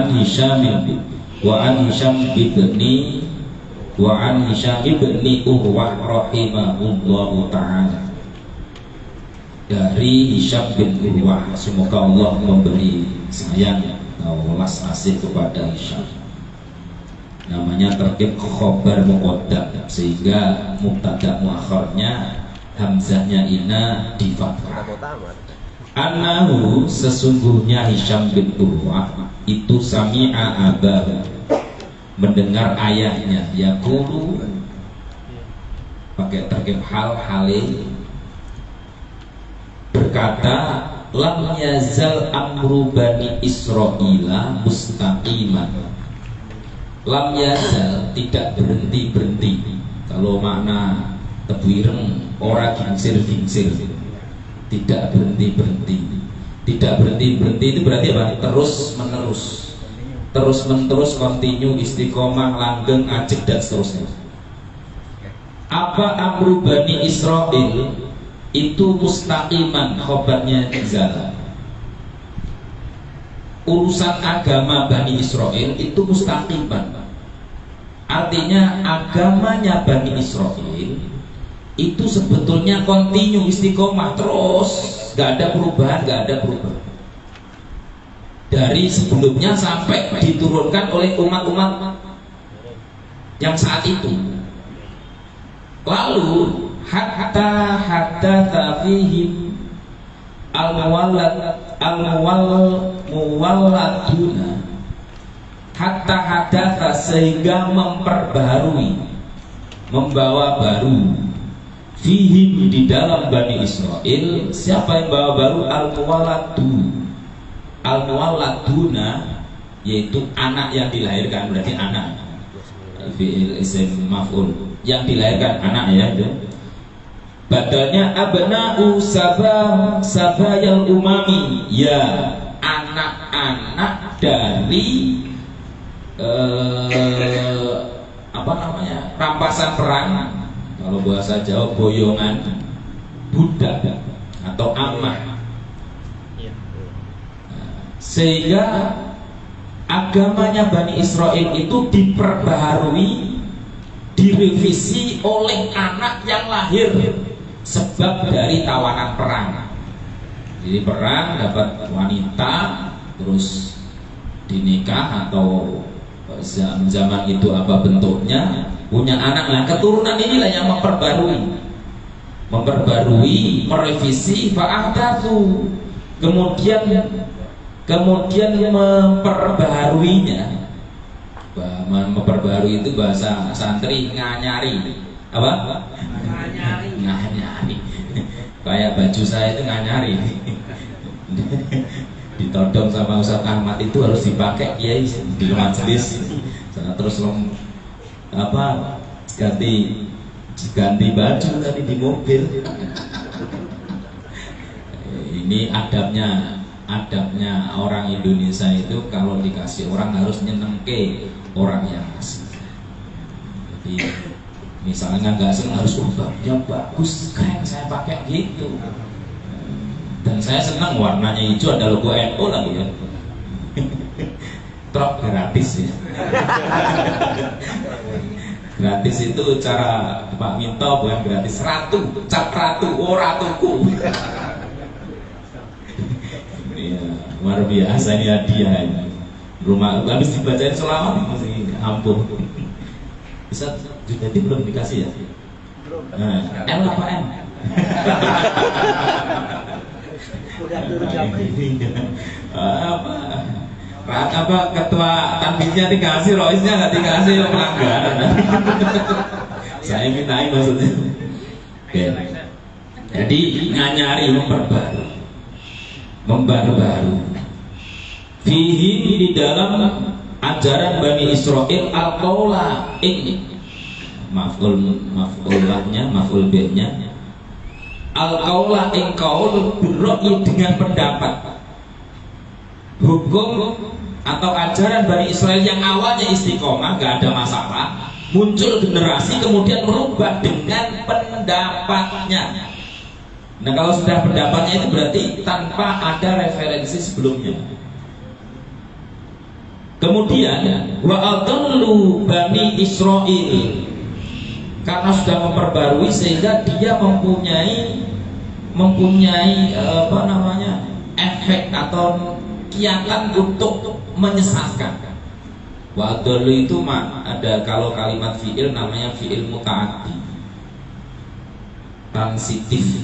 an Hisham ibni Urwah rahimahullahu ta'ala, dari Hisham bin Urwah, semoga Allah memberi sayang welas asih kepada Hisham. Namanya terkib khobar muqaddam, sehingga mubtada muakhirnya hamzahnya ina di fathah. Annahu, sesungguhnya Hisham bin Urwah itu sami'a abahu, mendengar ayahnya yaqulu, pakai terkib halil, berkata, lam yazal amru bani Israila mustaqiman. Lam yazal, tidak berhenti. Kalau makna tebuireng ora gingsir. Tidak berhenti. Tidak berhenti itu berarti apa? Terus menerus, continue, istiqomah, langgeng, ajek, dan seterusnya. Apa amru bani Israil? Itu mustaqiman, khobarnya zala. Urusan agama Bani Israel itu mustaqiman, artinya agamanya Bani Israel itu sebetulnya kontinu, istiqomah, terus gak ada perubahan dari sebelumnya sampai diturunkan oleh umat-umat yang saat itu. Lalu hatta fihim al-muwalladuna, hatta hadatha, sehingga membawa baru, fihim, di dalam Bani Israel. Siapa yang bawa baru? Al-muwalladuna, yaitu anak yang dilahirkan, berarti anak fi'il isim maf'ul, yang dilahirkan anak, ya itu. Badalnya abna'u sabayal umami, ya anak-anak dari rampasan perang. Kalau bahasa Jawa boyongan budak atau amah. Sehingga agamanya Bani Israel itu diperbaharui, direvisi oleh anak yang lahir sebab dari tawanan perang. Jadi perang dapat wanita, terus dinikah atau zaman itu apa bentuknya, punya anak. Nah, keturunan inilah yang memperbarui, merevisi, fa'ahdatsu, kemudian memperbaharuinya. Memperbarui itu bahasa santri nganyari. Apa? Nganyari. Kayak baju saya itu nganyari. Ditodong sama Ustaz Ahmad itu harus dipakai kiai di majelis. Terus ganti baju tadi di mobil. Ini adabnya orang Indonesia itu, kalau dikasih orang harus nyenengke orang yang ngasih. Jadi misalnya nggak seneng, harus yang bagus, keren, saya pakai gitu. Dan saya senang warnanya hijau, ada logo NU lagi ya. Truk gratis ya. Gratis itu cara Pak Minto, bukan gratis. Cap ratu, ratuku. Ya, luar biasa ini hadiah ini. Rumah habis dibacain selama masih ampuh. Bisa jadi belum dikasih ya? Belum. Nah, L apa M? Udah turun jam ini. Apa ketua tanbihnya dikasih, roisnya nggak dikasih, yang pelanggaran. Saya mintain maksudnya. Oke. Jadi nganyari, membaru. Fihi, di dalam ajaran Bani Israel, al-qaula, ini maf'ul bihnya, al-qaula ing qaul birra'yi, dengan pendapat. Hukum atau ajaran Bani Israel yang awalnya istiqomah, gak ada masalah, muncul generasi kemudian merubah dengan pendapatnya. Nah, kalau sudah pendapatnya itu berarti tanpa ada referensi sebelumnya. Kemudian wa adallu bani Israil, karena sudah memperbarui sehingga dia mempunyai apa namanya efek atau kiatan untuk menyesatkan. Wa adallu itu ada, kalau kalimat fi'il namanya fi'il muta'addi, transitif.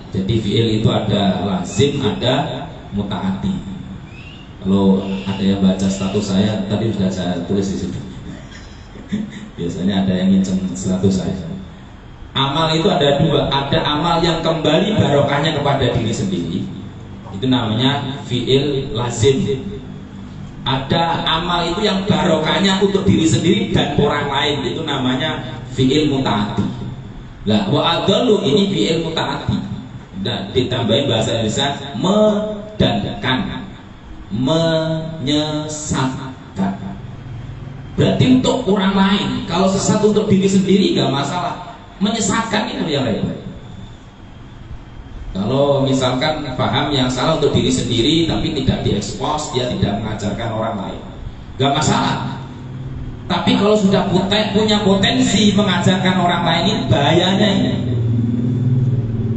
Jadi fi'il itu ada lazim, ada muta'addi. Kalau ada yang baca status saya, tadi sudah saya tulis di situ. Biasanya ada yang nginceng status saya. Amal itu ada dua, ada amal yang kembali barokahnya kepada diri sendiri, itu namanya fi'il lazim. Ada amal itu yang barokahnya untuk diri sendiri dan orang lain, itu namanya fi'il muta'addi. Lah wa adallu ini fi'il muta'addi. Dan ditambahin bahasa Indonesia medankan, menyesatkan. Berarti untuk orang lain. Kalau sesat untuk diri sendiri nggak masalah. Menyesatkan itu yang repot. Kalau misalkan paham yang salah untuk diri sendiri tapi tidak diekspos, dia tidak mengajarkan orang lain, nggak masalah. Tapi kalau sudah punya potensi mengajarkan orang lain, ini bahayanya ini.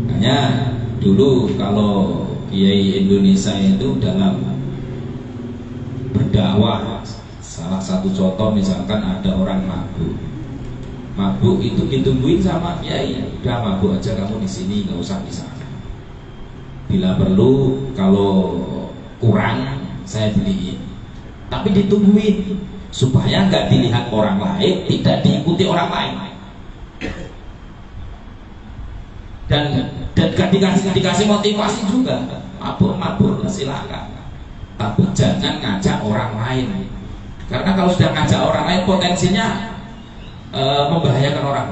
Makanya dulu kalau Kiai Indonesia itu dalam berdakwah, salah satu contoh misalkan ada orang mabuk itu ditungguin sama kiai, udah mabuk aja kamu di sini, nggak usah di sana. Bila perlu kalau kurang saya beliin, tapi ditungguin supaya nggak dilihat orang lain, tidak diikuti orang lain. Dan dikasih motivasi juga, mabuk silakan, tapi jangan ngajak orang lain. Karena kalau sudah ngajak orang lain potensinya membahayakan orang.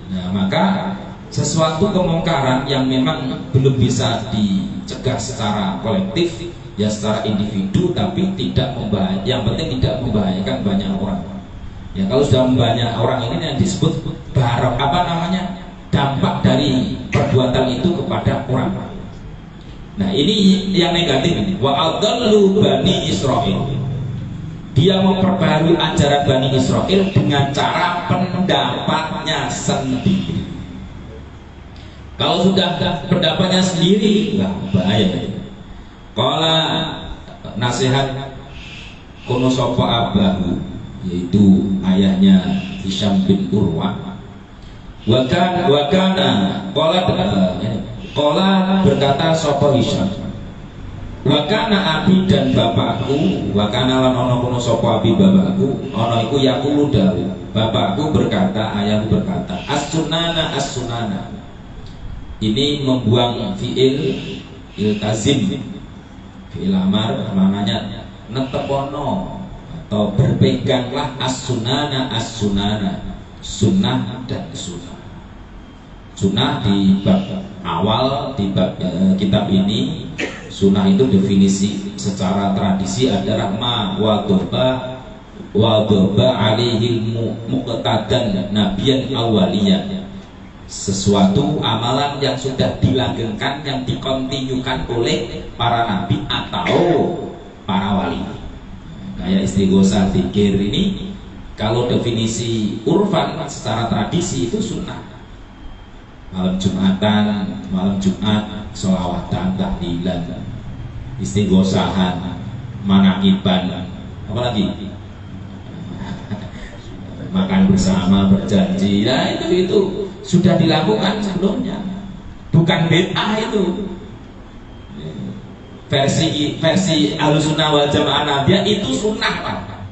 Nah, maka sesuatu kemungkaran yang memang belum bisa dicegah secara kolektif, ya secara individu, tapi tidak yang penting tidak membahayakan banyak orang. Ya kalau sudah banyak orang ini yang disebut dampak dari perbuatan itu kepada orang. Nah ini yang negatif. Wa adallu bani Israil, dia memperbarui ajaran Bani Israel dengan cara pendapatnya sendiri. Kalau sudah pendapatnya sendiri, nggak bahaya. Kalau nasihat kono sapa abahu, yaitu ayahnya Hisham bin Urwah. Wakana kola berkata sapa Hisham, wakana abi dan bapakku, wakana lan ono kono sapa abi bapakku, ono iku yaqulu dawu, bapakku berkata, ayahku berkata, as-sunana. Ini membuang fi'il iltazim, fi'il amar, maknanya netepono atau berpeganglah as-sunana, sunnah dan sunnah. Sunnah di bab awal, di bab kitab ini, sunnah itu definisi secara tradisi adalah ma wadaba alaihi muqtadan nabiyan awaliyan, sesuatu amalan yang sudah dilanggengkan, yang dikontinyukan oleh para nabi atau para wali. Kayak istighosa, zikir ini kalau definisi urfan secara tradisi itu sunnah. Malam Jumatan, malam Jumat, sholawatan, tahlilan, istighosahan, manakiban, apa lagi? Makan bersama, berjanji. Nah itu sudah dilakukan sebelumnya, bukan bid'ah itu. Versi Ahlussunnah wal Jamaah Nabiyah itu sunnah, Pak.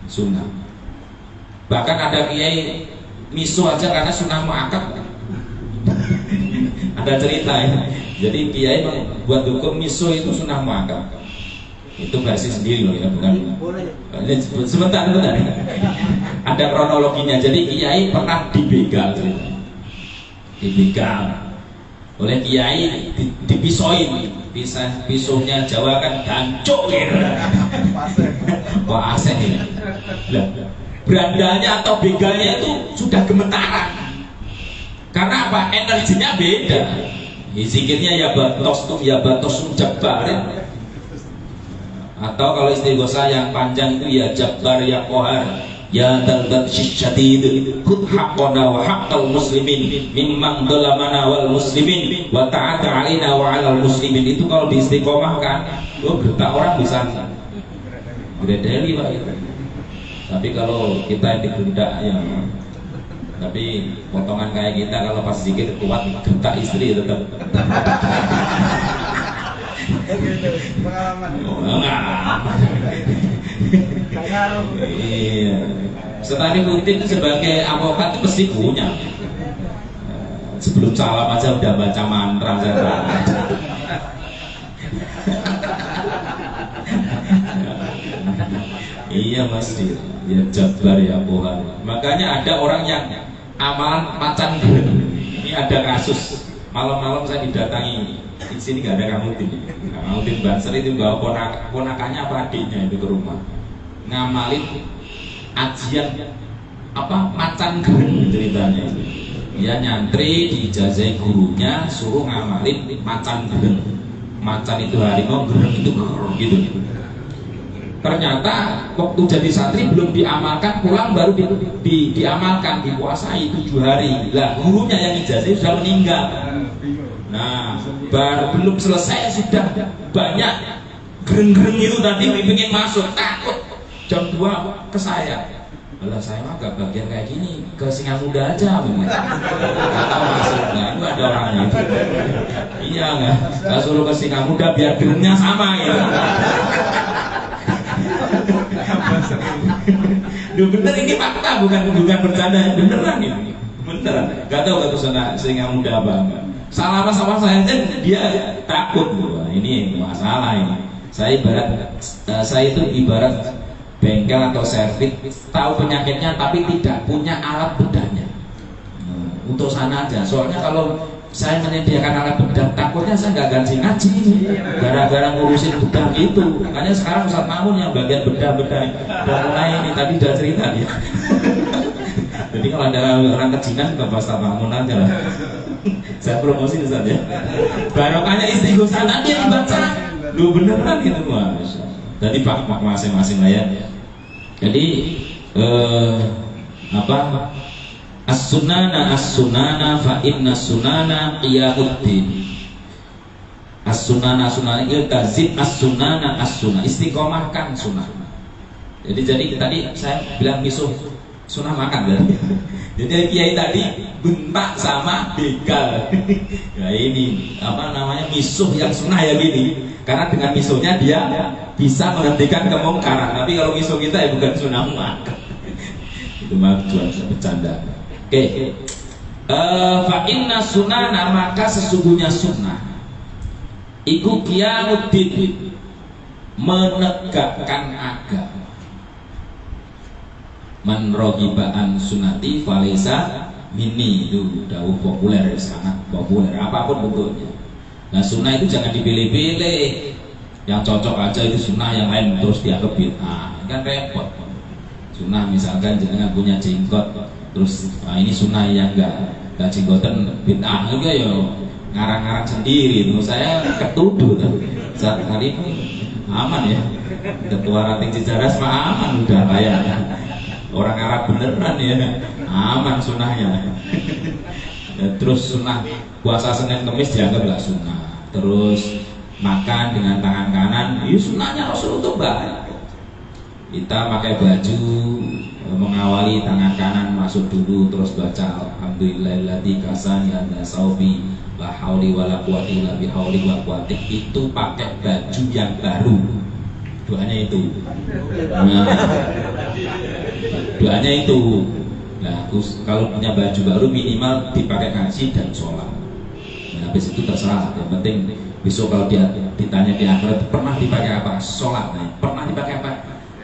Sunnah. Bahkan ada kiai miso aja karena sunnah muakkad. Ada cerita ya. Jadi kiai membuat hukum miso itu sunnah muakkad. Itu versi sendiri loh ya, bukan. Sebentar. Ada kronologinya. Jadi kiai pernah dibegal cerita. Dibegal oleh kiai, dipisoin. Pisaunya Jawa kan gancuk gitu. Wah asing ya. Berandanya atau begalnya itu sudah gemetaran. Karena apa? Energinya beda. Zikirnya ya batos tum ya batos jabarin. Atau kalau istighosah yang panjang itu ya Jabbar ya Qahar ya Dzal Syadid khudh haqqana wa haqqal muslimin mimman dhalamana wal muslimin wa ta'ata 'alaina wa 'alal muslimin. Itu kalau diistiqomahkan, berita orang bisa gredeli Pak. Tapi kalau kita digendak ya, tapi potongan kayak kita kalau pas sedikit kuat gentak istri tetap. Pengalaman. Iya. Setani Putin sebagai avokat pasti punya. Sebelum salam aja udah baca mantra saya. Iya Mas, ya Jabbar ya Tuhan. Makanya ada orang yang amalan macan. Ini ada kasus. Malam-malam saya didatangi. Di sini nggak ada Kamutin. Kamutin Banser itu bawa ponakannya apa adiknya itu ke rumah. Ngamalin ajian apa macan ceritanya itu. Dia nyantri diijazai gurunya suruh ngamalin macan gereng. Macan itu harimau, gereng itu gereng gitu. Ternyata waktu jadi santri belum diamalkan, pulang baru diamalkan, dikuasai 7 hari. Lah gurunya yang ijazah sudah meninggal. Nah, baru belum selesai sudah banyak gereng-gereng itu tadi ingin masuk, takut jam 2 ke saya. Lah saya mah gak bagian kayak gini, ke Singa Muda aja bener. Gak tahu masuknya, itu ada orangnya itu. Iya nggak suruh ke Singa Muda biar gerengnya sama gitu. Duh, bener ini fakta, bukan bercanda, beneran ini, beneran. Gak tahu ke sana Singa Muda apa enggak. Salah sama saya dia takut. Wah, ini masalah ini. Saya itu ibarat bengkel atau servis, tahu penyakitnya tapi tidak punya alat bedahnya. Untuk sana aja. Soalnya kalau saya menyediakan alat bedah, takutnya saya nggak ganti ngaji gara-gara ngurusin bedah gitu. Makanya sekarang Ustaz Mamun yang bagian bedah-bedah udah mulai ini, tadi udah cerita dia. Jadi kalau ada orang kejinan ke Ustaz Mamun aja lah. Saya promosi Ustaz ya. Barokahnya istighosah nanti dibaca. Lu beneran gitu Mas. Jadi pak masing-masing lah ya. Jadi apa? As-sunana fa inna sunana qiyamuddin. As-sunana iltazim as-sunana as-sunnah. Istiqomahkan sunnah. Jadi tadi saya bilang misuh sunnah makan kan. Jadi kiai tadi bentak sama begal. Ya ini apa namanya misuh yang sunnah ya gini. Karena dengan misuhnya dia bisa menghentikan kemungkaran. Tapi kalau misuh kita ya bukan sunnah makan. Itu mah cuma bercanda. Oke. Fa inna sunana, maka sesungguhnya sunnah iku qiyamuddin, menegakkan agama. Man rogibaan sunati falesa mini, itu dawuh populer, sangat populer apapun bentuknya. Nah sunnah itu jangan dipilih-pilih, yang cocok aja itu sunnah, yang lain terus dianggap bid'ah, kan repot. Sunnah misalkan jangan punya jenggot terus ini sunnah yang enggak jenggotan bid'ah juga ya, ngarang-ngarang sendiri itu. Saya ketuduh tuh saat hari ini aman ya, ketua ranting Cijaras mah aman udah kayak orang Arab beneran ya, aman sunnahnya. Terus sunnah puasa Senin Kamis dianggap gak sunnah. Terus makan dengan tangan kanan, itu sunnahnya Rasul itu baik. Kita pakai baju, mengawali tangan kanan masuk dulu, terus baca alhamdulillahilladzi kasani hadza saubi la hauli wala quwwata illa bihauli wa quwwati. Itu pakai baju yang baru. Doanya itu. Nah, doanya itu. Nah, kalau punya baju baru minimal dipakai ngaji dan sholat. Nah, habis itu terserah. Yang penting besok kalau dia ditanya di akhirat pernah dipakai apa? Sholat. Nah, pernah dipakai apa?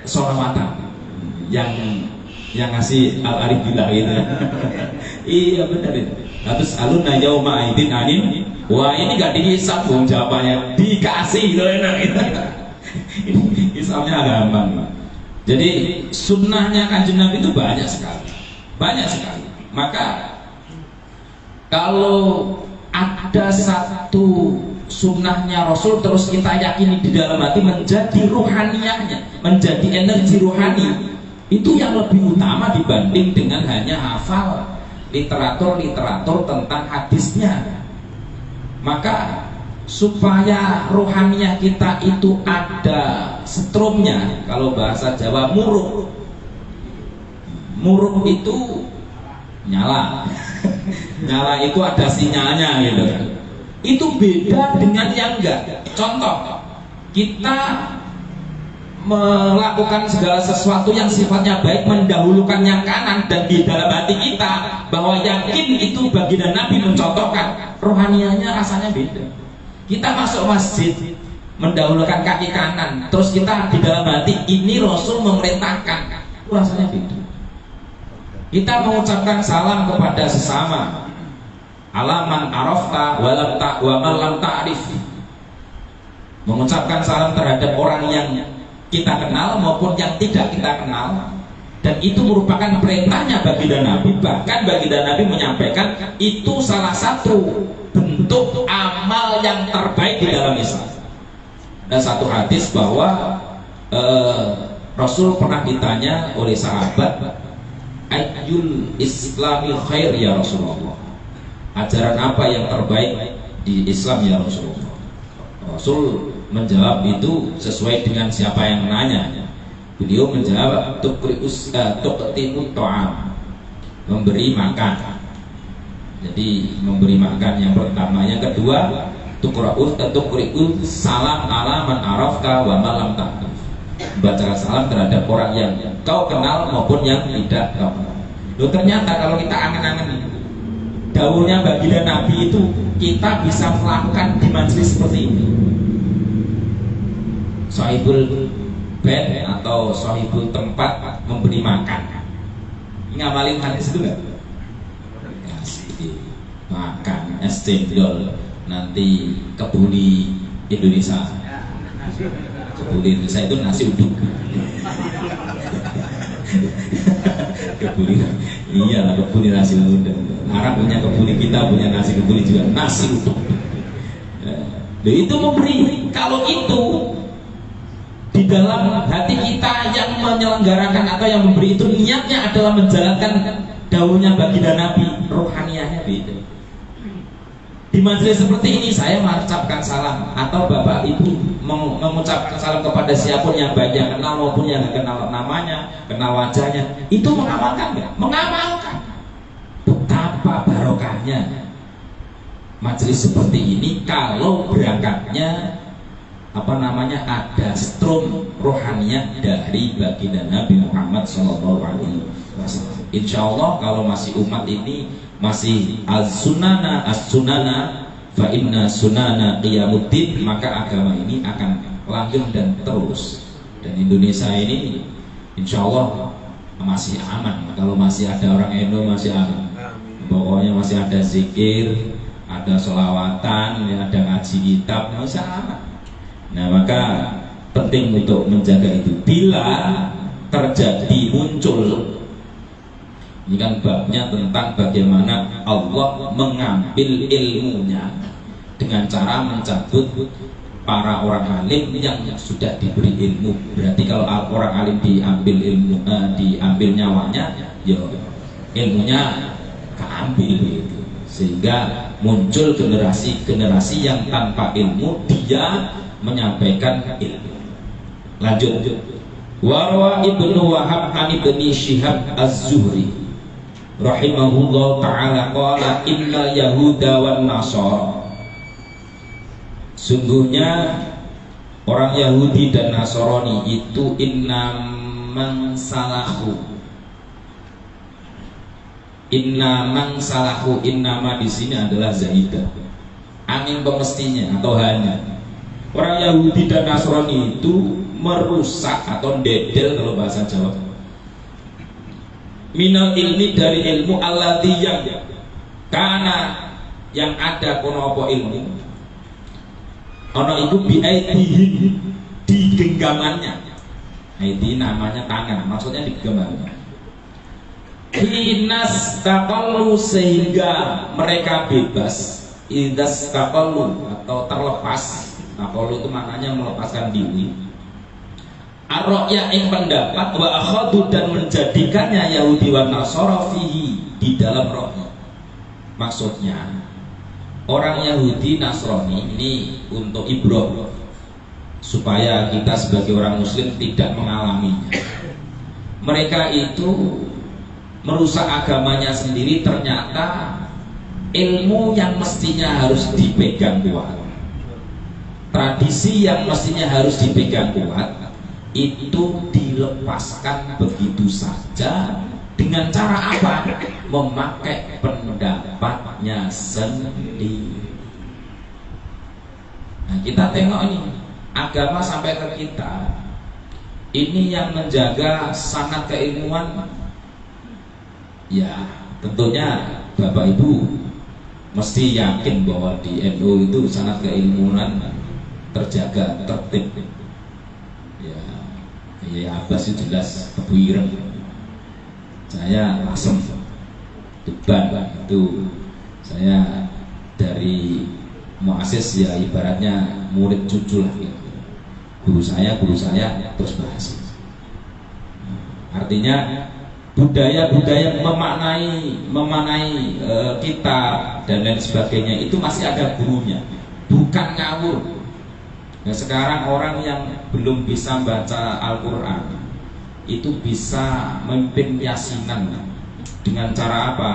Sholawatan. Yang ngasih Al-Arif Billah gitu. Iya benar itu. Terus alunna yauma aidin anin. Wah ini gak dihisap dong jawabannya, dikasih loh enak itu. Hisapnya gampang. Jadi sunnahnya Kanjeng Nabi itu banyak sekali. Maka kalau ada satu sunnahnya Rasul terus kita yakini di dalam hati menjadi ruhaniyahnya, menjadi energi ruhani, itu yang lebih utama dibanding dengan hanya hafal literatur tentang hadisnya. Maka supaya rohaniyah kita itu ada setrumnya, kalau bahasa Jawa muruk itu nyala nyala itu ada sinyalnya gitu kan. Itu beda dengan yang enggak. Contoh, kita melakukan segala sesuatu yang sifatnya baik, mendahulukan yang kanan, dan di dalam hati kita bahwa yakin itu baginda Nabi mencontohkan, rohanianya rasanya beda. Kita masuk masjid mendahulukan kaki kanan, terus kita di dalam hati ini Rasul memerintahkan, rasanya beda. Kita mengucapkan salam kepada sesama, alaman arafta wa man lam ta'rif, mengucapkan salam terhadap orang yang kita kenal maupun yang tidak kita kenal, dan itu merupakan perintahnya baginda Nabi. Bahkan baginda Nabi menyampaikan itu salah satu bentuk amal yang terbaik di dalam Islam. Dan satu hadis bahwa Rasul pernah ditanya oleh sahabat, ayyul islami khair ya Rasulullah, ajaran apa yang terbaik di Islam ya Rasulullah. Rasul menjawab itu sesuai dengan siapa yang menanya. Beliau menjawab tuqtimut ta'am, memberi makan. Jadi memberi makan yang pertama. Yang kedua, tuqri'u salam ala man arafta wa man lam ta'rif, membacakan salam terhadap orang yang kau kenal maupun yang tidak kau kenal. Loh, ternyata kalau kita angen-angen dawuhnya baginda Nabi itu, kita bisa melakukan di majelis seperti ini. Sahibul bed atau sahibul tempat memberi makan, ngamalin hadis itu enggak? Kasih makan es cendol, nanti kebuli Indonesia. Kebuli Indonesia itu nasi uduk. Kebuli, iyalah kebuli nasi uduk. Arab punya kebuli, kita punya nasi kebuli juga, nasi uduk. Itu memberi. Kalau itu di dalam hati kita yang menyelenggarakan atau yang memberi itu niatnya adalah menjalankan dawuhnya baginda Nabi, rohaniyahnya beda. Di majelis seperti ini saya mengucapkan salam, atau bapak ibu mengucapkan salam kepada siapapun yang baik, yang kenal maupun yang kenal namanya, kenal wajahnya, itu mengamalkan nggak? Mengamalkan. Betapa barokahnya majelis seperti ini kalau berangkatnya ada strum rohaniah dari baginda Nabi Muhammad SAW. Insya Allah kalau masih umat ini masih as-sunana fa inna sunana qiyamuddin, maka agama ini akan langgeng dan terus. Dan Indonesia ini insya Allah masih aman. Kalau masih ada orang Indo masih aman. Pokoknya masih ada zikir, ada sholawatan, ada ngaji kitab, masih aman. Nah, maka penting untuk menjaga itu. Bila terjadi muncul, ini kan babnya tentang bagaimana Allah mengambil ilmunya dengan cara mencabut para orang alim yang sudah diberi ilmu. Berarti kalau orang alim diambil ilmu, diambil nyawanya, ya ilmunya keambil gitu. Sehingga muncul generasi yang tanpa ilmu dia menyampaikan ilmu. Lanjut. Warwa Ibnu Wahab an Ibni Syihab Az-Zuhri rahimahullah ta'ala qala inna yahuda wan nasara, sungguhnya orang Yahudi dan Nasrani itu innamang salahu, innama di sini adalah zaidah, angin pemestinya atau hanya. Orang Yahudi dan Nasrani itu merusak atau dedel kalau bahasa Jawa, minal ilmi dari ilmu alladzi yang karena yang ada kono apa ilmu ono itu biaidihim, di genggamannya. Aidi namanya tangan, maksudnya di genggamannya. Hinas taqallu, sehingga mereka bebas idas taqallu atau terlepas. Taqallu itu maknanya melepaskan diri. Ar-ra'ya ing pendapat wa akhadu dan menjadikannya Yahudi wa Nasara fihi di dalam rohnya. Maksudnya orang Yahudi Nasrani ini untuk ibrah supaya kita sebagai orang muslim tidak mengalaminya. Mereka itu merusak agamanya sendiri, ternyata ilmu yang mestinya harus dipegang kuat, tradisi yang mestinya harus dipegang kuat, itu dilepaskan begitu saja. Dengan cara apa? Memakai pendapatnya sendiri. Nah, kita tengok ini agama sampai ke kita. Ini yang menjaga sanad keilmuan. Ya, tentunya Bapak Ibu mesti yakin bahwa di NU itu sanad keilmuan terjaga, tertib. Ya Abbas itu jelas kebuireng. Saya Asem Tuban itu saya dari muasis, ya ibaratnya murid cucu lah gitu. Guru saya terus bahas. Artinya budaya-budaya memaknai kitab dan lain sebagainya itu masih ada gurunya, bukan ngawur. Nah, sekarang orang yang belum bisa baca Al-Quran itu bisa memimpin yasinan dengan cara apa?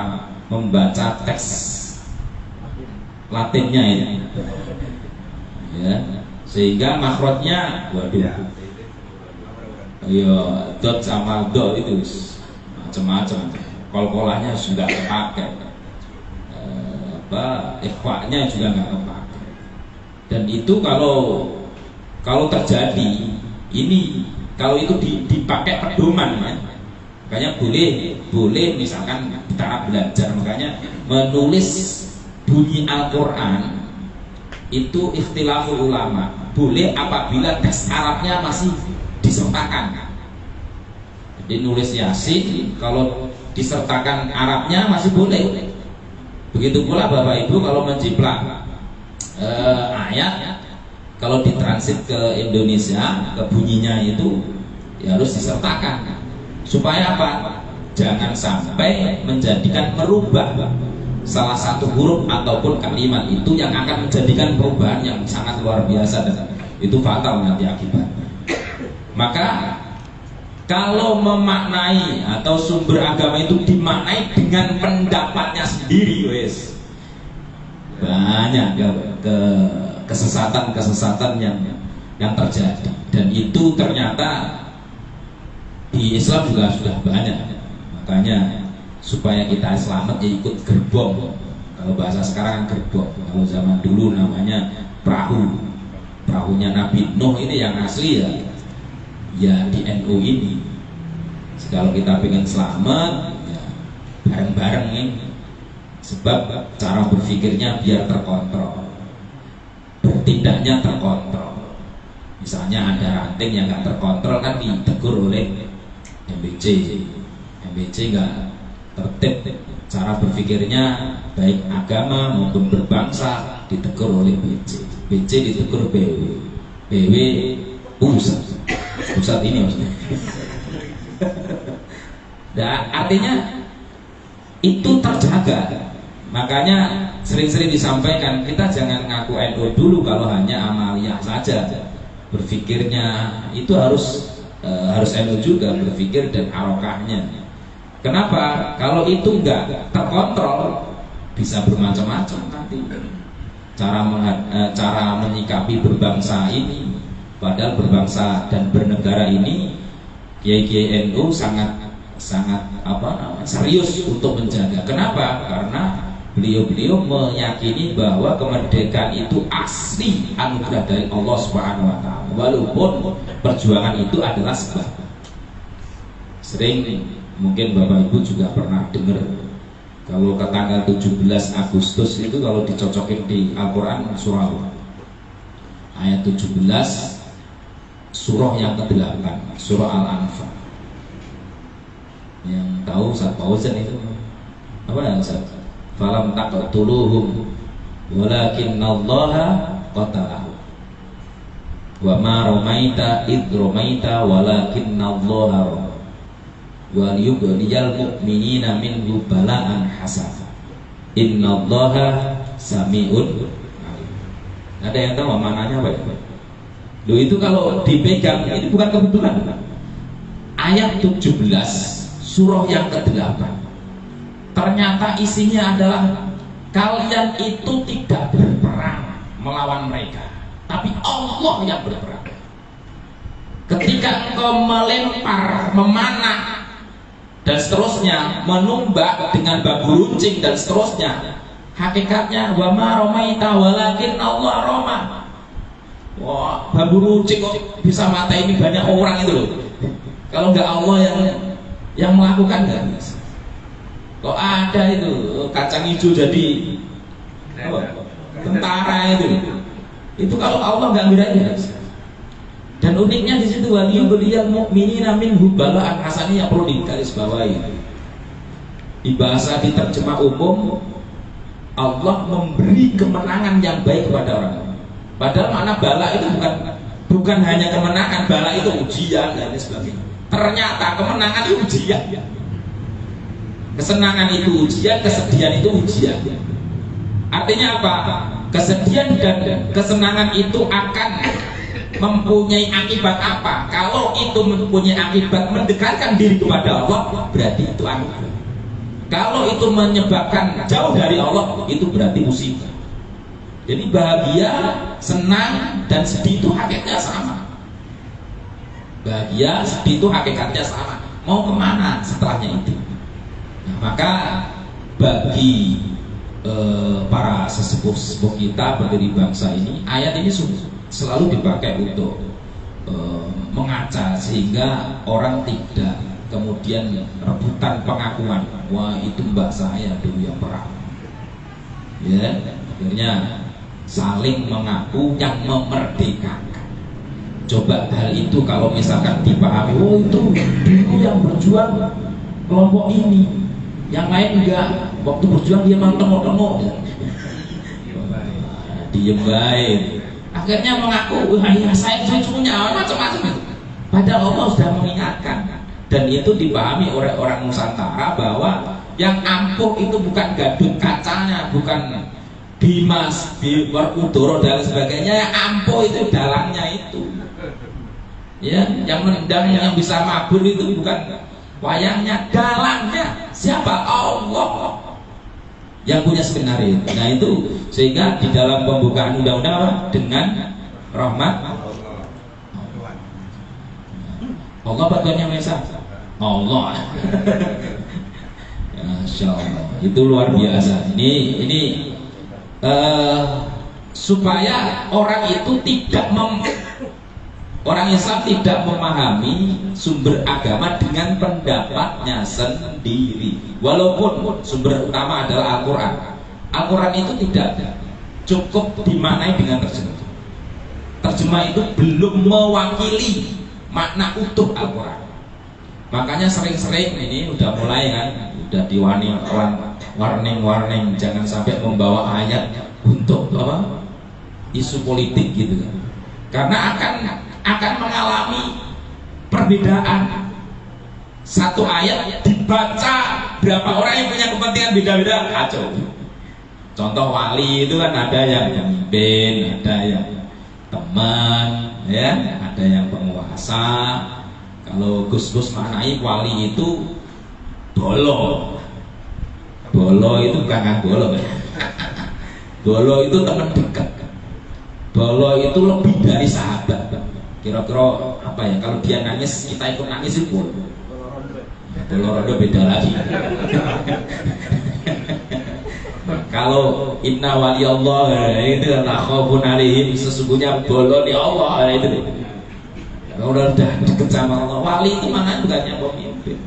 Membaca teks Latinnya ini, ya, sehingga makhrajnya, waduh, ya dot sama dot itu macam-macam, kol-kolannya sudah kepakai, ikhfa-nya juga nggak kepakai. Dan itu kalau terjadi ini, kalau itu dipakai pedoman, makanya boleh misalkan kita belajar, makanya menulis bunyi Al-Quran itu ikhtilaful ulama, boleh apabila teks Arabnya masih disertakan. Jadi nulis Yasin kalau disertakan Arabnya masih boleh. Begitu pula Bapak Ibu kalau menjiplak ayat, kalau ditransit ke Indonesia, ke bunyinya itu ya harus disertakan. Supaya apa? Jangan sampai merubah salah satu huruf ataupun kalimat itu yang akan menjadikan perubahan yang sangat luar biasa, dan itu fatal nanti akibatnya. Maka kalau memaknai atau sumber agama itu dimaknai dengan pendapatnya sendiri, wes banyak kesesatan yang terjadi, dan itu ternyata di Islam juga sudah banyak. Makanya supaya kita selamat ya ikut gerbong. Kalau bahasa sekarang gerbong, kalau zaman dulu namanya perahunya Nabi Nuh ini yang asli ya di NU ini. Kalau kita pengen selamat ya bareng-bareng ini, sebab cara berpikirnya biar terkontrol, bertindaknya terkontrol. Misalnya ada ranting yang nggak terkontrol kan ditegur oleh MBC nggak tertib, cara berpikirnya baik agama maupun berbangsa ditegur oleh BC ditegur BW pusat ini maksudnya. Nah, artinya itu terjaga. Makanya sering-sering disampaikan, kita jangan ngaku NU dulu kalau hanya amaliyah saja. Berpikirnya itu harus NU juga berpikir dan harokahnya. Kenapa? Kalau itu enggak terkontrol bisa bermacam-macam nanti cara menyikapi berbangsa ini. Padahal berbangsa dan bernegara ini Kiai NU sangat serius untuk menjaga. Kenapa? Karena beliau meyakini bahwa kemerdekaan itu asli anugerah dari Allah Subhanahu wa taala. Walaupun perjuangan itu adalah sebab. Sering mungkin Bapak Ibu juga pernah dengar kalau ke tanggal 17 Agustus itu kalau dicocokin di Al-Quran surah ayat 17 surah yang ke-8 surah Al-Anfal. Yang tahu Ustaz Fauzan itu apa ya Ustaz? Falam taqtuluhum walakinnallaha qatalahu. Wa ma ramaita id ramaita walakinnallaha rama. Wa liyubdiyal mu'minina minhu bala'an hasana. Innallaha sami'un alim. Ada yang tahu maknanya apa ya? Loh, itu kalau dipegang ini bukan kebetulan. Ayat 17 surah yang ke-8 ternyata isinya adalah kalian itu tidak berperang melawan mereka, tapi Allah yang berperang. Ketika engkau melempar, memanah dan seterusnya, menumbak dengan babu runcing dan seterusnya, hakikatnya wa ma ramaita walakin Allah rama. Wah, babu runcing kok bisa mata ini banyak orang itu loh. Kalau nggak Allah yang melakukan nggak bisa. Kok ada itu kacang hijau jadi apa? Tentara itu. Itu kalau Allah nggak gerakin. Dan uniknya di situ waliyul mu'minina minhu bala'an hasanah yang perlu digarisbawahi. Di bahasa diterjemah umum, Allah memberi kemenangan yang baik kepada orang. Padahal makna bala itu bukan hanya kemenangan, bala itu ujian dan sebagainya. Ternyata kemenangan itu ujian, kesenangan itu ujian, kesedihan itu ujian. Artinya apa? Kesedihan dan kesenangan itu akan mempunyai akibat apa? Kalau itu mempunyai akibat mendekatkan diri kepada Allah, berarti itu anugerah. Kalau itu menyebabkan jauh dari Allah, itu berarti musibah. Jadi bahagia, senang, dan sedih itu hakikatnya sama. Bahagia, sedih itu hakikatnya sama. Mau kemana setelahnya itu? Nah, maka bagi para sesepuh-sesepuh kita, pendiri bangsa ini, ayat ini selalu dipakai untuk mengaca sehingga orang tidak kemudian rebutan pengakuan. Wah, itu mbak saya dulu yang perang. Ya, akhirnya saling mengaku yang memerdekakan. Coba hal itu kalau misalkan dipahami, oh itu dulu yang berjuang kelompok ini, yang lain enggak, waktu berjuang dia mau tengok-tengok, diem baik. Akhirnya mengaku, wah ya saya punya macam-macam. Padahal Allah sudah mengingatkan, dan itu dipahami oleh orang Nusantara bahwa yang ampuh itu bukan gadut kacanya, bukan Dimas, Udoro dan sebagainya. Yang ampuh itu dalangnya itu. Ya, yang nendang, yang bisa mabur itu bukan wayangnya, dalangnya. Siapa? Allah yang punya skenario. Nah itu sehingga di dalam pembukaan undang-undang dengan rahmat Allah bagiannya Mesa Allah. Masya Allah, itu luar biasa. Ini supaya orang itu orang Islam tidak memahami sumber agama dengan pendapatnya sendiri. Walaupun sumber utama adalah Al-Quran. Al-Quran itu tidak cukup dimaknai dengan terjemah. Terjemah itu belum mewakili makna utuh Al-Quran. Makanya sering-sering ini udah mulai kan, udah warning jangan sampai membawa ayat untuk apa? Isu politik gitu kan. Karena akan mengalami perbedaan. Satu ayat dibaca berapa orang yang punya kepentingan beda-beda, kacau. Contoh wali itu kan ada yang pemimpin, ada yang teman, ya, ada yang penguasa. Kalau Gus maknai wali itu bolo. Bolo itu bukan bolo, bolo itu teman dekat. Bolo itu lebih dari sahabat. Kira-kira apa ya? Kalau dia nangis, kita ikut nangis itu. Bolo rondo beda lagi. Kalau inna wali Allah itu la khaufun alaihim, sesungguhnya bolo di Allah itu. Kalau udah deket sama Allah, wali itu mana bukannya pemimpin.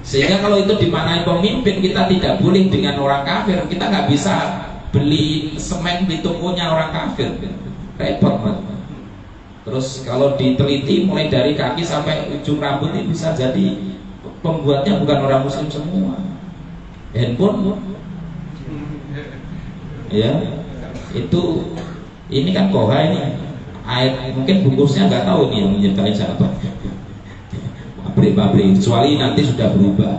Sehingga kalau itu dimanai pemimpin, kita tidak boleh dengan orang kafir. Kita nggak bisa beli semen di tokonya orang kafir, repot banget. Terus kalau diteliti mulai dari kaki sampai ujung rambut ini bisa jadi pembuatnya bukan orang muslim semua. Handphone, ya, Itu ini kan koha ini air, mungkin bungkusnya nggak tahu ini yang menyertai siapa. Pabrik-pabrik, kecuali nanti sudah berubah.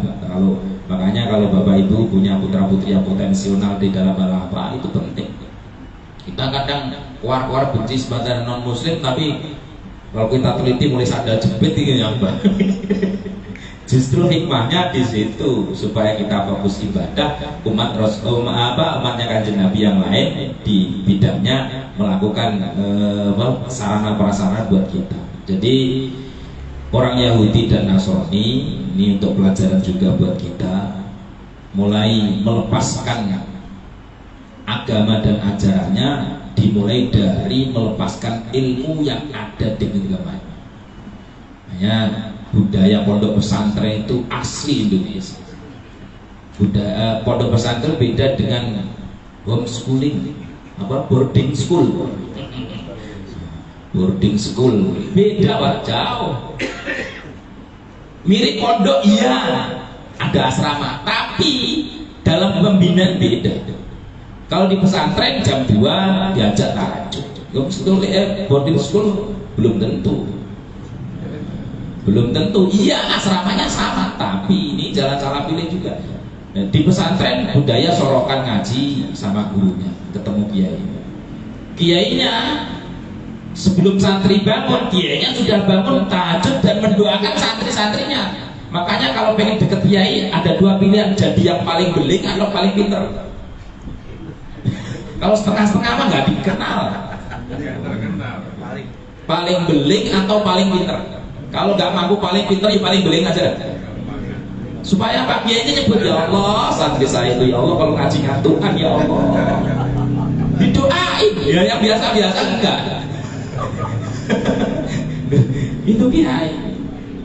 Makanya kalau Bapak Ibu punya putra-putri yang potensial di dalam hal apa, itu penting. Kita kadang keluar-keluar benci sebagai non muslim, tapi kalau kita teliti mulai sadar jepit ini yang baik. Justru hikmahnya di situ supaya kita fokus ibadah. Umatnya Kanjeng Nabi yang lain di bidangnya melakukan sarana prasarana buat kita. Jadi orang Yahudi dan Nasrani ini untuk pelajaran juga buat kita, mulai melepaskan agama dan ajarannya dimulai dari melepaskan ilmu yang ada di agama. Hanya budaya pondok pesantren itu asli Indonesia. Budaya pondok pesantren beda dengan homeschooling, boarding school. Boarding school beda Pak, jauh. Mirip pondok iya, ada asrama, tapi dalam pembinaan beda. Kalau di pesantren jam 2 diajak tahajud. Boarding school belum tentu. Belum tentu. Iya, asramanya sama, tapi ini jalan salah pilih juga. Di pesantren budaya sorokan ngaji sama gurunya, ketemu kiai. Kiainya sebelum santri bangun, kiainya sudah bangun tahajud dan mendoakan santri-santrinya. Makanya kalau pengen deket kiai ada dua pilihan, jadi yang paling beling atau paling pinter. Kalau setengah-setengah mah nggak dikenal. Paling beling atau paling pinter. Kalau nggak mampu paling pinter, ya paling beling aja. Supaya Pak Kiainya nyebut, ya Allah, santri saya itu ya Allah kalau ngaji ngantukan ya Allah. Didoain, ya yang biasa-biasa enggak. Itu kiai.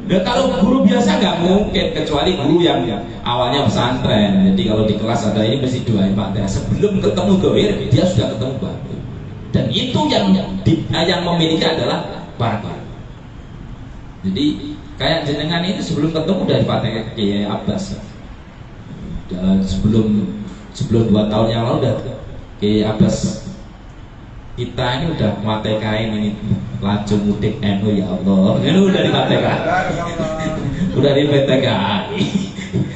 Nah, kalau guru biasa nggak mungkin, kecuali guru yang awalnya pesantren. Jadi kalau di kelas ada ini mesti doain Pak. Sebelum ketemu doir dia sudah ketemu batu. Dan itu yang memiliki adalah para. Jadi kayak jenengan ini sebelum ketemu dari Pak Kiai Abbas. Sebelum 2 tahun yang lalu udah Kiai Abbas. Kita ini udah matekain ini laju mudik NU ya Allah. Ini udah di PTK. Udah di PTK.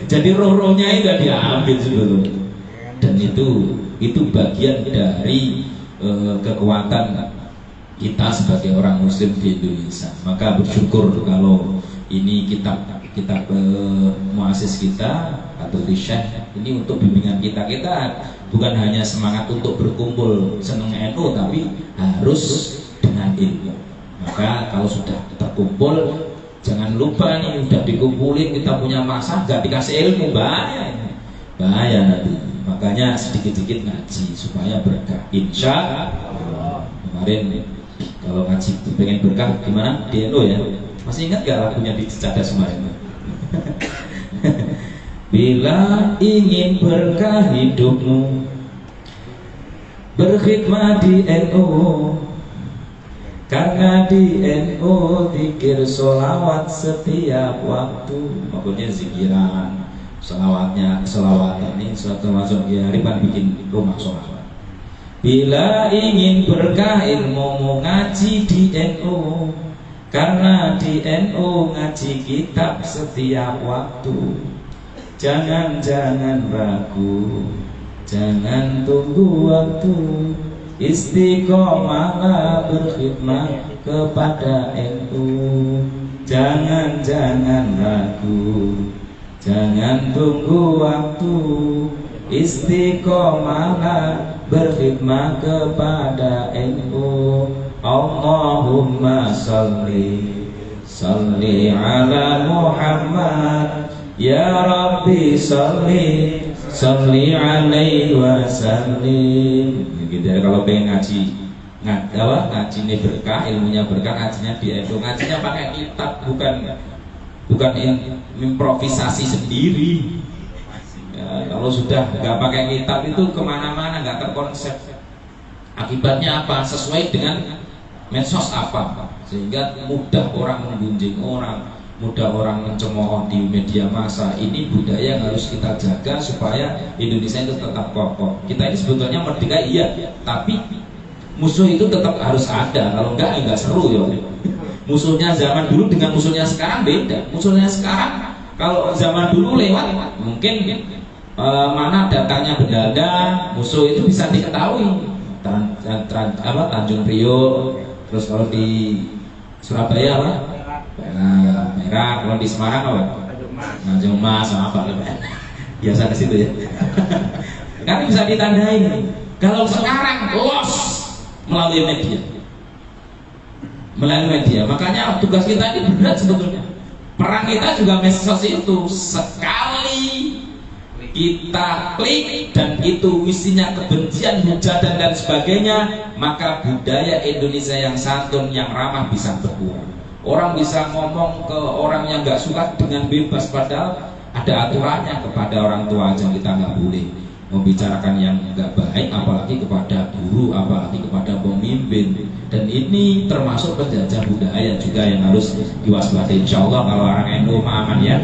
Jadi roh-rohnya itu udah diambil sebelum. Dan itu bagian dari kekuatan kita sebagai orang muslim di Indonesia. Maka bersyukur kalau ini kitab muasis kita atau Syekh ini untuk bimbingan kita bukan hanya semangat untuk berkumpul seneng NU, tapi harus dengan ilmu. Maka kalau sudah terkumpul jangan lupa nih, udah dikumpulin kita punya masa gak dikasih ilmu, bahaya nanti. Makanya sedikit-sedikit ngaji supaya berkah, insya Allah. Kemarin kalau ngaji pengen berkah gimana di NU ya, masih ingat gak lagunya di Cicadas kemarin? Bila ingin berkah hidupmu, berkhidmat di NU, karena di NU zikir sholawat setiap waktu. Maksudnya zikiran, selawatan ini suatu masuk hari kan bikin rumah sholawat. Bila ingin berkah ilmu ngaji di NU, karena di NU ngaji kitab setiap waktu. Jangan ragu, jangan tunggu waktu, istiqomahlah berkhidmat kepada NU. Jangan ragu, jangan tunggu waktu, istiqomahlah berkhidmat kepada NU. Allahumma salli ala Muhammad, ya Rabbi salli alaihi wasallim. Gitu ya, kalau pengen ngaji ini berkah, ilmunya berkah, ngajinya di NU. Ngajinya pakai kitab, bukan improvisasi sendiri. Ya, kalau sudah nggak pakai kitab itu kemana-mana nggak terkonsep. Akibatnya apa? Sesuai dengan medsos apa, sehingga mudah orang menggunjing orang, mudah orang mencemooh di media massa. Ini budaya yang harus kita jaga supaya Indonesia itu tetap kokoh. Kita ini sebetulnya merdeka iya, tapi musuh itu tetap harus ada. Kalau enggak seru ya. Musuhnya zaman dulu dengan musuhnya sekarang beda. Musuhnya sekarang kalau zaman dulu lewat mungkin mana datangnya Belanda, musuh itu bisa diketahui. Tanjung Priok, terus kalau di Surabaya apa? Merah. Kalau di Semarang apa? Tanjung Mas apa? Biasa ke situ ya. Kan bisa ditandai. Kalau sekarang los melalui media. Makanya tugas kita ini berat sebetulnya. Perang kita juga medsos itu. Sekali kita klik dan itu isinya kebencian, hujatan dan sebagainya, maka budaya Indonesia yang santun, yang ramah bisa berkurang. Orang bisa ngomong ke orang yang nggak suka dengan bebas, padahal ada aturannya. Kepada orang tua aja kita nggak boleh membicarakan yang nggak baik, apalagi kepada guru, apalagi kepada pemimpin. Dan ini termasuk penjajah budaya juga yang harus diwaspadai. Insya Allah kalau orang NU aman ya.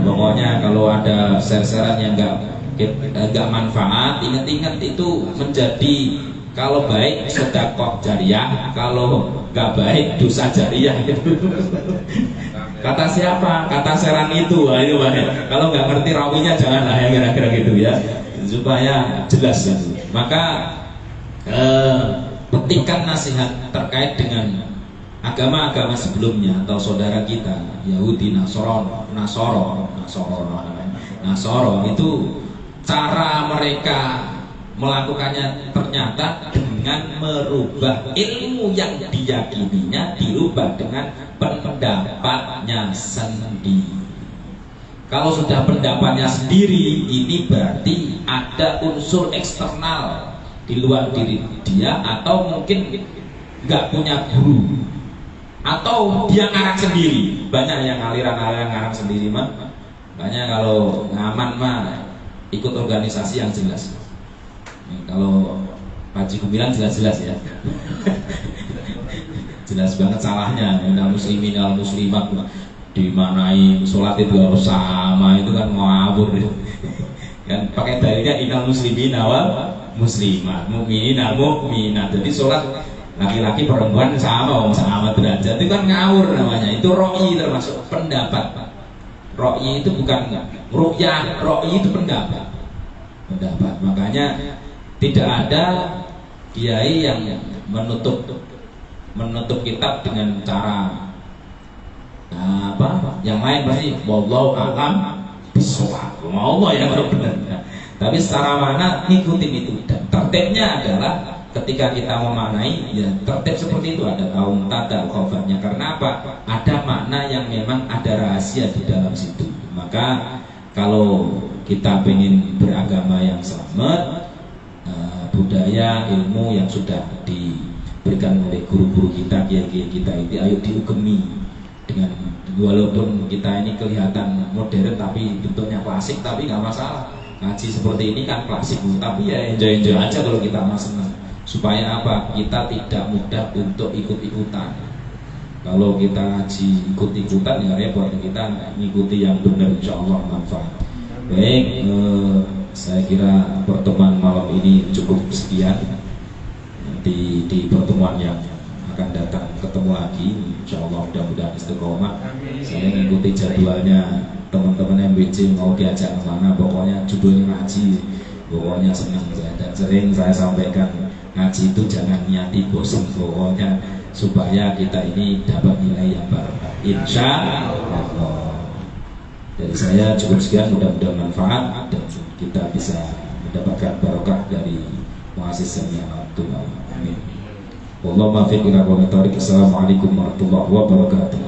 Pokoknya kalau ada share-sharean yang nggak manfaat, ingat-ingat itu menjadi, kalau baik sedekah jariah, kalau nggak baik dosa jariah. Kata siapa? Kata seran itu. Ayo bahaya. Kalau nggak ngerti rawinya janganlah ya, kira-kira gitu ya, supaya jelas gitu. Maka petikan nasihat terkait dengan agama-agama sebelumnya atau saudara kita Yahudi, Nasoro itu cara mereka melakukannya ternyata dengan merubah ilmu yang diyakininya, dirubah dengan pendapatnya sendiri. Kalau sudah pendapatnya sendiri, ini berarti ada unsur eksternal di luar diri dia, atau mungkin nggak punya guru, atau dia ngarang sendiri. Banyak yang aliran-aliran ngarang sendiri mah. Banyak kalau ngaman mah ikut organisasi yang jelas. Kalau Haji Gumilang jelas-jelas ya. Jelas banget salahnya. Minal muslimin al muslimat, dimanai sholat itu harus sama, itu kan ngawur. Kan pakai dalilnya inal muslimin awal muslimat, mukminin al mukminat. Jadi sholat laki-laki perempuan sama derajat, itu kan ngawur namanya. Itu ro'i, termasuk pendapat. Ro'i itu bukan ru'yah, ro'i itu pendapat. Makanya tidak ada kiai yang menutup kitab dengan cara yang lain, pasti wallahu a'lam bishawab, Allah yang benar. Tapi secara mana ngikutin itu, dan tertibnya adalah ketika kita memaknai ya tertib seperti itu. Ada kaum tada khobarnya. Karena apa? Ada makna yang memang ada rahasia di dalam situ. Maka kalau kita ingin beragama yang selamat, budaya, ilmu yang sudah diberikan oleh guru-guru kita, kiai-kiai kita itu, ayo diugemi dengan, walaupun kita ini kelihatan modern tapi bentuknya klasik, tapi nggak masalah. Ngaji seperti ini kan klasik, tapi ya enjoy aja kalau kita senang. Supaya apa? Kita tidak mudah untuk ikut-ikutan. Kalau kita ngaji ikut-ikutan ya repot. Kita ngikuti yang benar, insya Allah manfaat. Baik, saya kira pertemuan malam ini cukup sekian. Nanti di pertemuan yang akan datang ketemu lagi, insya Allah mudah-mudahan istiqomah. Saya ngikuti jadwalnya teman-teman MBC, mau diajak kemana, pokoknya judulnya ngaji, pokoknya senang. Dan sering saya sampaikan, ngaji itu jangan niati bosan, pokoknya supaya kita ini dapat nilai yang barokah, insya Allah. Dari saya cukup sekian, mudah-mudahan manfaat dan kita bisa mendapatkan barokah dari muasisahnya Tuhan. Amin. Wallahu muwaffiq ila aqwamit thoriq. Assalamualaikum warahmatullahi wabarakatuh.